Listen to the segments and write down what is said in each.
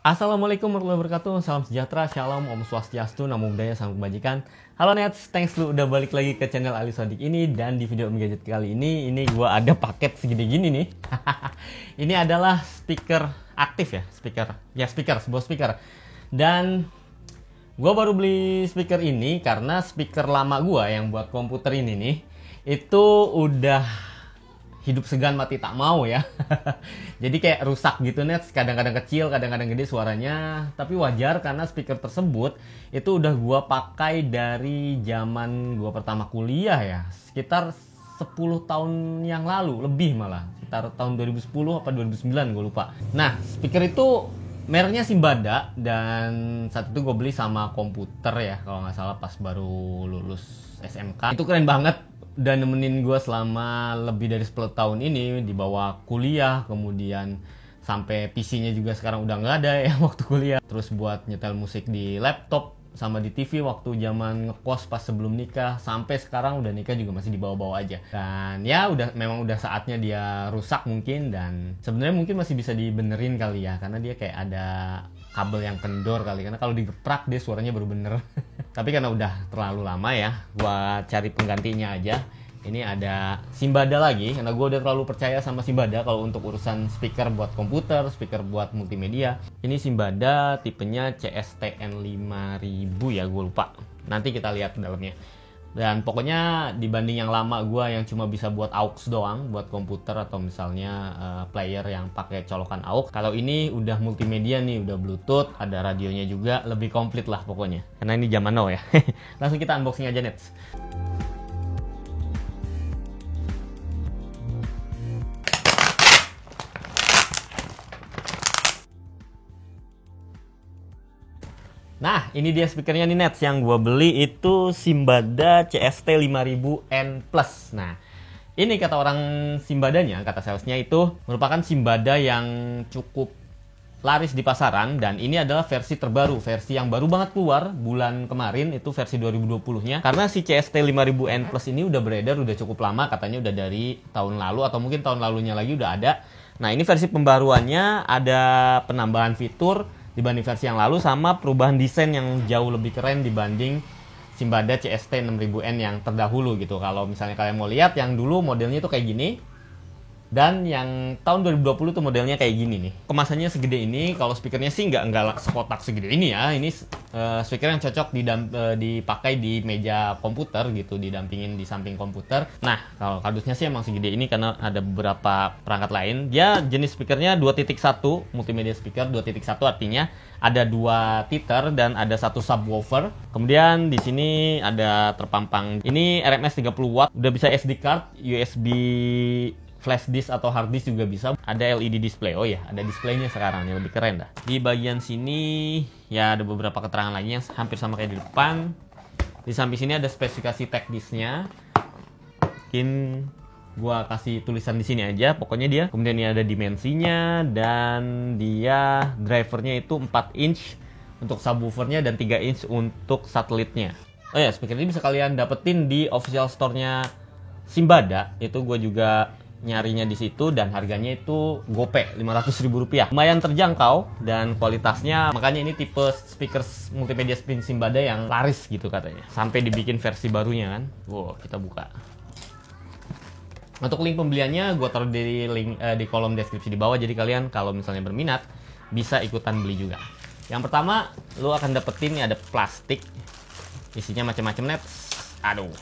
Assalamualaikum warahmatullahi wabarakatuh. Salam sejahtera, shalom, om swastiastu, namo buddhaya, salam kebajikan. Halo Nets, thanks lu udah balik lagi ke channel Ali Sodik ini. Dan di video Om Gadget kali ini gua ada paket segede gini nih. Ini adalah speaker aktif ya, sebuah speaker. Dan gua baru beli speaker ini karena speaker lama gua yang buat komputer ini nih, itu udah hidup segan mati tak mau ya. Jadi kayak rusak gitu Nets, kadang-kadang kecil, kadang-kadang gede suaranya. Tapi wajar karena speaker tersebut itu udah gua pakai dari zaman gua pertama kuliah ya. Sekitar 10 tahun yang lalu, lebih malah. Sekitar tahun 2010 apa 2009 gue lupa. Nah, speaker itu mereknya Simbada dan saat itu gue beli sama komputer ya, kalau nggak salah pas baru lulus SMK. Itu keren banget. Dan nemenin gue selama lebih dari 10 tahun ini, dibawa kuliah, kemudian sampai PC-nya juga sekarang udah nggak ada ya waktu kuliah. Terus buat nyetel musik di laptop sama di TV waktu zaman ngekos pas sebelum nikah, sampai sekarang udah nikah juga masih dibawa-bawa aja. Dan ya memang udah saatnya dia rusak mungkin, dan sebenarnya mungkin masih bisa dibenerin kali ya, karena dia kayak ada kabel yang kendor kali, karena kalau digeprak dia suaranya baru bener. Tapi karena udah terlalu lama ya, gua cari penggantinya aja. Ini ada Simbada lagi, karena gue udah terlalu percaya sama Simbada kalau untuk urusan speaker buat komputer, speaker buat multimedia. Ini Simbada tipenya CSTN 5000 ya, gue lupa. Nanti kita lihat dalamnya. Dan pokoknya dibanding yang lama gue yang cuma bisa buat aux doang, buat komputer atau misalnya player yang pakai colokan aux. Kalau ini udah multimedia nih, udah Bluetooth, ada radionya juga, lebih komplit lah pokoknya. Karena ini zaman now ya. Langsung kita unboxing aja Nets. Nah, ini dia speakernya nih Nets, yang gue beli itu Simbada CST 5000N+. Nah, ini kata orang Simbadanya, kata salesnya itu merupakan Simbada yang cukup laris di pasaran, dan ini adalah versi terbaru, versi yang baru banget keluar bulan kemarin, itu versi 2020-nya. Karena si CST 5000N+ ini udah beredar, udah cukup lama, katanya udah dari tahun lalu atau mungkin tahun lalunya lagi udah ada. Nah, ini versi pembaruannya, ada penambahan fitur dibanding versi yang lalu, sama perubahan desain yang jauh lebih keren dibanding Simbada CST 6000N yang terdahulu gitu. Kalau misalnya kalian mau lihat, yang dulu modelnya tuh kayak gini, dan yang tahun 2020 tuh modelnya kayak gini nih. Kemasannya segede ini. Kalau speakernya sih nggak sekotak segede ini ya. Ini speaker yang cocok dipakai di meja komputer gitu, didampingin di samping komputer. Nah, kalau kardusnya sih emang segede ini karena ada beberapa perangkat lain. Dia jenis speakernya 2.1, multimedia speaker 2.1, artinya ada 2 titer dan ada 1 subwoofer. Kemudian di sini ada terpampang ini RMS 30 watt, udah bisa SD card, USB flash disk atau hard disk juga bisa. Ada LED display. Oh ya, ada displaynya sekarang, yang lebih keren dah. Di bagian sini ya ada beberapa keterangan lagi yang hampir sama kayak di depan. Di samping sini ada spesifikasi teknisnya. Mungkin gua kasih tulisan di sini aja. Pokoknya dia. Kemudian ini ada dimensinya, dan dia drivernya itu 4 inch untuk subwoofernya dan 3 inch untuk satelitnya. Oh ya, speaker ini bisa kalian dapetin di official store-nya Simbada. Itu gue juga nyarinya di situ, dan harganya itu gope Rp500.000. Lumayan terjangkau dan kualitasnya, makanya ini tipe speaker multimedia Simbada yang laris gitu katanya. Sampai dibikin versi barunya kan. Wow, kita buka. Untuk link pembeliannya gue taruh di kolom deskripsi di bawah, jadi kalian kalau misalnya berminat bisa ikutan beli juga. Yang pertama, lo akan dapetin nih, ada plastik, isinya macam-macam Nets. Aduh.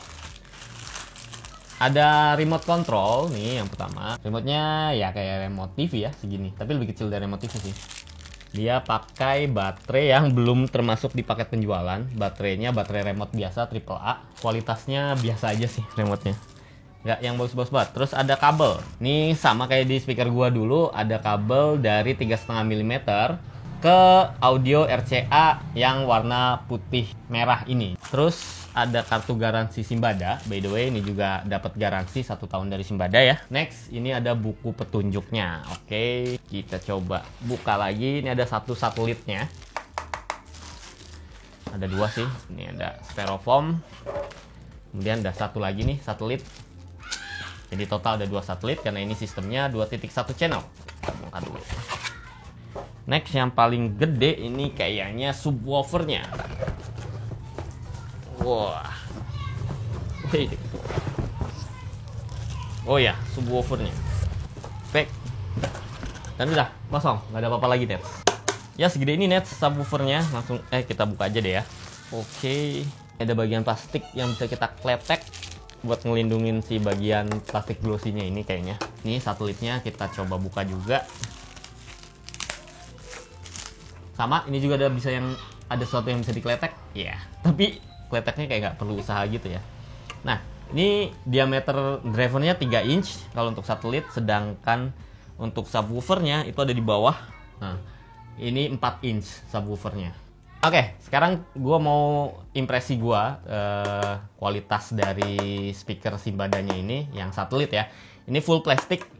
Ada remote control nih yang pertama. Remote-nya ya kayak remote TV ya, segini. Tapi lebih kecil dari remote TV sih. Dia pakai baterai yang belum termasuk di paket penjualan. Baterainya baterai remote biasa AAA. Kualitasnya biasa aja sih remote-nya. Nggak yang bagus-bagus banget. Terus ada kabel. Nih sama kayak di speaker gua dulu, ada kabel dari 3,5 mm ke audio RCA yang warna putih merah ini. Terus ada kartu garansi Simbada. By the way, ini juga dapat garansi 1 tahun dari Simbada ya. Next, ini ada buku petunjuknya. Oke, kita coba buka lagi. Ini ada 1 satelitnya. Ada 2 sih. Ini ada styrofoam. Kemudian ada 1 lagi nih, satelit. Jadi total ada 2 satelit karena ini sistemnya 2.1 channel. Kita bongkar dulu. Next yang paling gede ini kayaknya subwoofernya. Wah. Oh ya, subwoofernya. Back. Dan udah kosong, nggak ada apa-apa lagi, Nets. Ya segede ini, Nets, subwoofernya. Langsung kita buka aja deh ya. Oke. Ada bagian plastik yang bisa kita kletek buat ngelindungin si bagian plastik glossy-nya ini kayaknya. Ini satelitnya kita coba buka juga. Sama, ini juga ada sesuatu yang bisa dikletek. Ya, tapi kleteknya kayak nggak perlu usaha gitu ya. Nah, ini diameter drivernya 3 inch kalau untuk satelit, sedangkan untuk subwoofernya itu ada di bawah. Nah, ini 4 inch subwoofernya. Oke, sekarang gue mau impresi gue kualitas dari speaker Simbadanya ini yang satelit ya. Ini full plastik.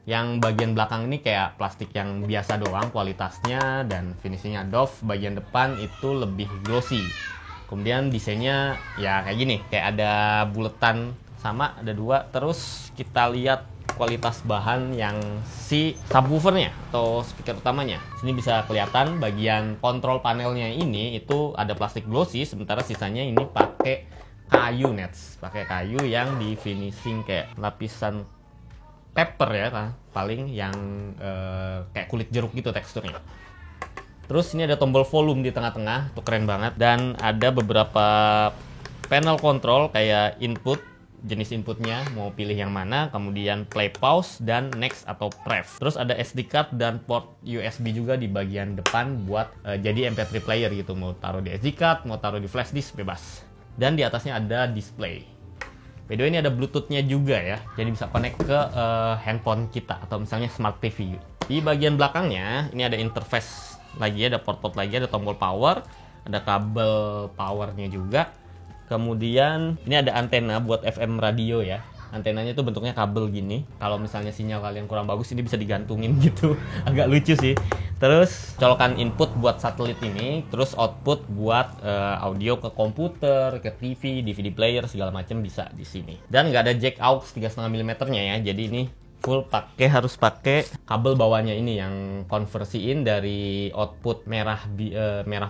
Yang bagian belakang ini kayak plastik yang biasa doang kualitasnya dan finishingnya doff. Bagian depan itu lebih glossy. Kemudian desainnya ya kayak gini, kayak ada buletan sama, ada 2. Terus kita lihat kualitas bahan yang si subwoofernya atau speaker utamanya. Sini bisa kelihatan bagian kontrol panelnya ini itu ada plastik glossy, sementara sisanya ini pakai kayu, Nets. Pakai kayu yang di finishing kayak lapisan paper ya, paling yang kayak kulit jeruk gitu teksturnya. Terus ini ada tombol volume di tengah-tengah, tuh keren banget. Dan ada beberapa panel control kayak input, jenis inputnya mau pilih yang mana, kemudian play, pause, dan next atau pref. Terus ada SD card dan port USB juga di bagian depan buat jadi MP3 player gitu. Mau taruh di SD card, mau taruh di flash disk, bebas. Dan di atasnya ada display. By the way, ini ada Bluetooth-nya juga ya, jadi bisa connect ke handphone kita atau misalnya smart TV. Di bagian belakangnya ini ada interface lagi, ada port-port lagi, ada tombol power, ada kabel powernya juga. Kemudian ini ada antena buat FM radio ya. Antenanya tuh bentuknya kabel gini. Kalau misalnya sinyal kalian kurang bagus, ini bisa digantungin gitu. Agak lucu sih. Terus colokan input buat satelit ini, terus output buat audio ke komputer, ke TV, DVD player segala macam bisa di sini. Dan nggak ada jack aux 3,5 mm-nya ya. Jadi ini full harus pakai kabel bawahnya ini yang konversiin dari output merah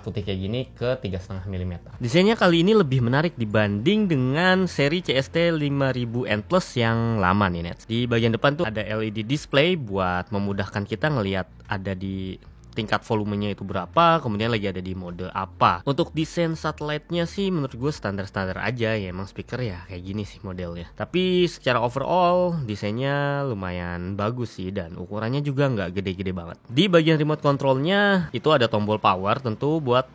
putih kayak gini ke 3,5 mm. Desainnya kali ini lebih menarik dibanding dengan seri CST 5000N Plus yang lama nih, Nets. Di bagian depan tuh ada LED display buat memudahkan kita ngelihat ada di tingkat volumenya itu berapa, kemudian lagi ada di mode apa. Untuk desain satelitnya sih menurut gue standar-standar aja ya, emang speaker ya kayak gini sih modelnya. Tapi secara overall desainnya lumayan bagus sih dan ukurannya juga nggak gede-gede banget. Di bagian remote controlnya itu ada tombol power tentu buat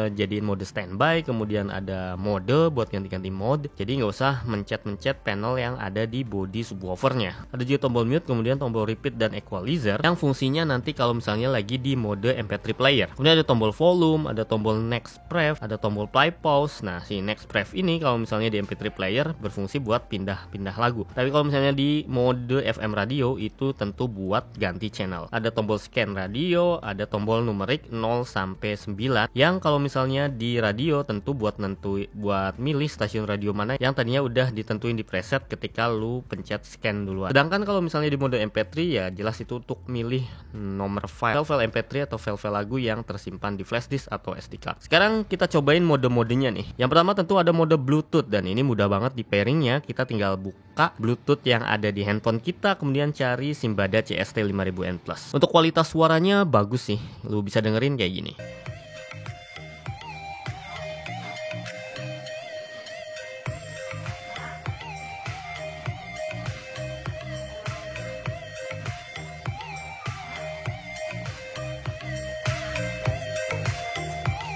jadiin mode standby, kemudian ada mode buat ganti-ganti mode. Jadi nggak usah mencet-mencet panel yang ada di body subwoofernya. Ada juga tombol mute, kemudian tombol repeat dan equalizer yang fungsinya nanti kalau misalnya lagi di mode MP3 player. Kemudian ada tombol volume, ada tombol next pref, ada tombol play, pause. Nah, si next pref ini kalau misalnya di MP3 player berfungsi buat pindah-pindah lagu. Tapi kalau misalnya di mode FM radio itu tentu buat ganti channel. Ada tombol scan radio, ada tombol numerik 0 sampai 9 yang kalau misalnya di radio tentu buat milih stasiun radio mana yang tadinya udah ditentuin di preset ketika lu pencet scan duluan. Sedangkan kalau misalnya di mode MP3 ya jelas itu untuk milih nomor file MP3 atau file-file lagu yang tersimpan di flash disk atau SD card. Sekarang kita cobain mode-modenya nih. Yang pertama tentu ada mode Bluetooth dan ini mudah banget di pairingnya. Kita tinggal buka Bluetooth yang ada di handphone kita, kemudian cari Simbada CST 5000N Plus. Untuk kualitas suaranya bagus sih. Lu bisa dengerin kayak gini.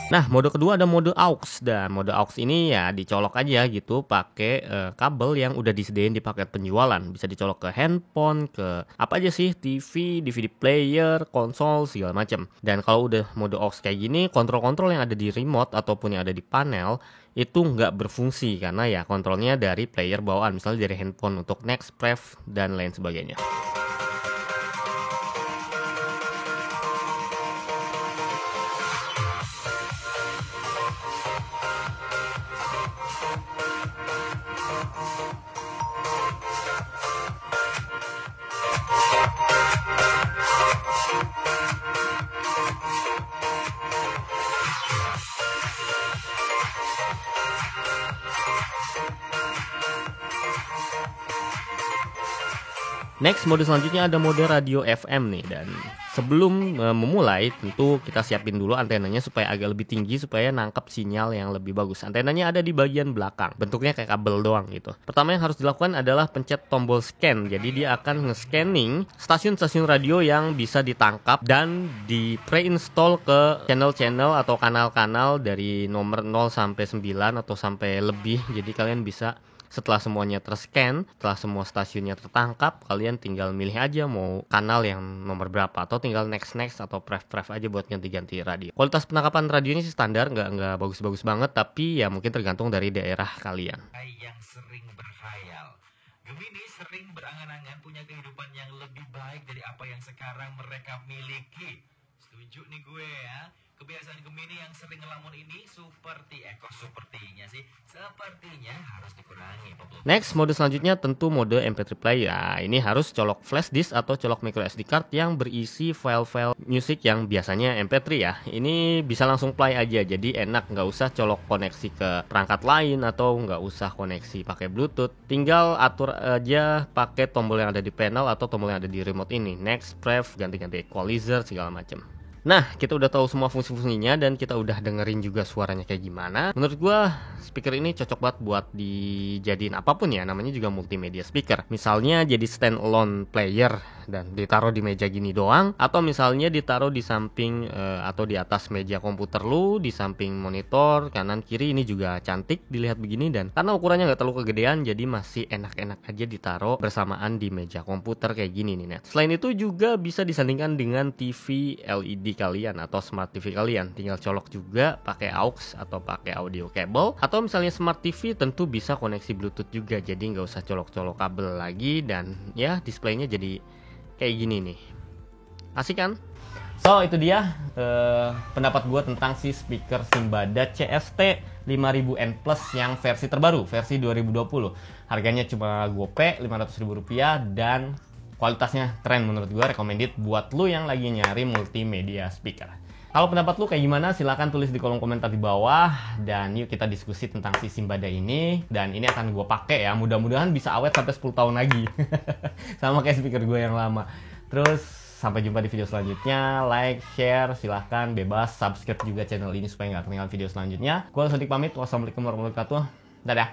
Nah, mode kedua ada mode aux, dan mode aux ini ya dicolok aja gitu pakai kabel yang udah disediain di paket penjualan. Bisa dicolok ke handphone, ke apa aja sih, TV, DVD player, konsol segala macam. Dan kalau udah mode aux kayak gini, kontrol-kontrol yang ada di remote ataupun yang ada di panel itu nggak berfungsi karena ya kontrolnya dari player bawaan, misalnya dari handphone untuk next, pref, dan lain sebagainya. Next, mode selanjutnya ada mode radio FM nih, dan sebelum memulai tentu kita siapin dulu antenanya supaya agak lebih tinggi supaya nangkap sinyal yang lebih bagus. Antenanya ada di bagian belakang, bentuknya kayak kabel doang gitu. Pertama yang harus dilakukan adalah pencet tombol scan. Jadi dia akan nge-scanning stasiun-stasiun radio yang bisa ditangkap dan di pre-install ke channel-channel atau kanal-kanal dari nomor 0 sampai 9 atau sampai lebih. Jadi kalian bisa setelah semuanya terscan, setelah semua stasiunnya tertangkap, kalian tinggal milih aja mau kanal yang nomor berapa, atau tinggal next atau pref aja buat ganti-ganti radio. Kualitas penangkapan radionya sih standar, nggak bagus-bagus banget, tapi ya mungkin tergantung dari daerah kalian. Yang sering berkhayal, Gemini sering berangan-angan punya kehidupan yang lebih baik dari apa yang sekarang mereka miliki. Setuju nih gue ya. Kebiasaan Gemini yang sering ngelamun ini sepertinya harus dikurangi. Next, mode selanjutnya tentu mode MP3 player. Nah, ini harus colok flash disk atau colok micro SD card yang berisi file-file musik yang biasanya MP3 ya. Ini bisa langsung play aja, jadi enak, nggak usah colok koneksi ke perangkat lain atau nggak usah koneksi pakai Bluetooth. Tinggal atur aja pakai tombol yang ada di panel atau tombol yang ada di remote ini. Next, pref, ganti-ganti equalizer segala macam. Nah, kita udah tahu semua fungsi-fungsinya dan kita udah dengerin juga suaranya kayak gimana. Menurut gua, speaker ini cocok banget buat dijadiin apapun ya, namanya juga multimedia speaker. Misalnya jadi standalone player dan ditaruh di meja gini doang, atau misalnya ditaruh di samping atau di atas meja komputer lu, di samping monitor kanan kiri. Ini juga cantik dilihat begini, dan karena ukurannya nggak terlalu kegedean, jadi masih enak-enak aja ditaruh bersamaan di meja komputer kayak gini nih, Net. Selain itu juga bisa disandingkan dengan TV LED kalian atau smart TV kalian. Tinggal colok juga pakai aux atau pakai audio cable, atau misalnya smart TV tentu bisa koneksi Bluetooth juga, jadi nggak usah colok-colok kabel lagi, dan ya displaynya jadi kayak gini nih. Asik kan? So, itu dia pendapat gue tentang si speaker Simbada CST 5000N Plus yang versi terbaru, versi 2020. Harganya cuma gope Rp500.000 dan kualitasnya keren menurut gue, recommended buat lu yang lagi nyari multimedia speaker. Kalau pendapat lu kayak gimana, silahkan tulis di kolom komentar di bawah, dan yuk kita diskusi tentang si Simbada ini. Dan ini akan gue pakai ya, mudah-mudahan bisa awet sampai 10 tahun lagi. Sama kayak speaker gue yang lama. Terus sampai jumpa di video selanjutnya. Like, share, silahkan bebas. Subscribe juga channel ini supaya nggak ketinggalan video selanjutnya. Gue Sodik pamit. Wassalamualaikum warahmatullahi wabarakatuh. Dadah.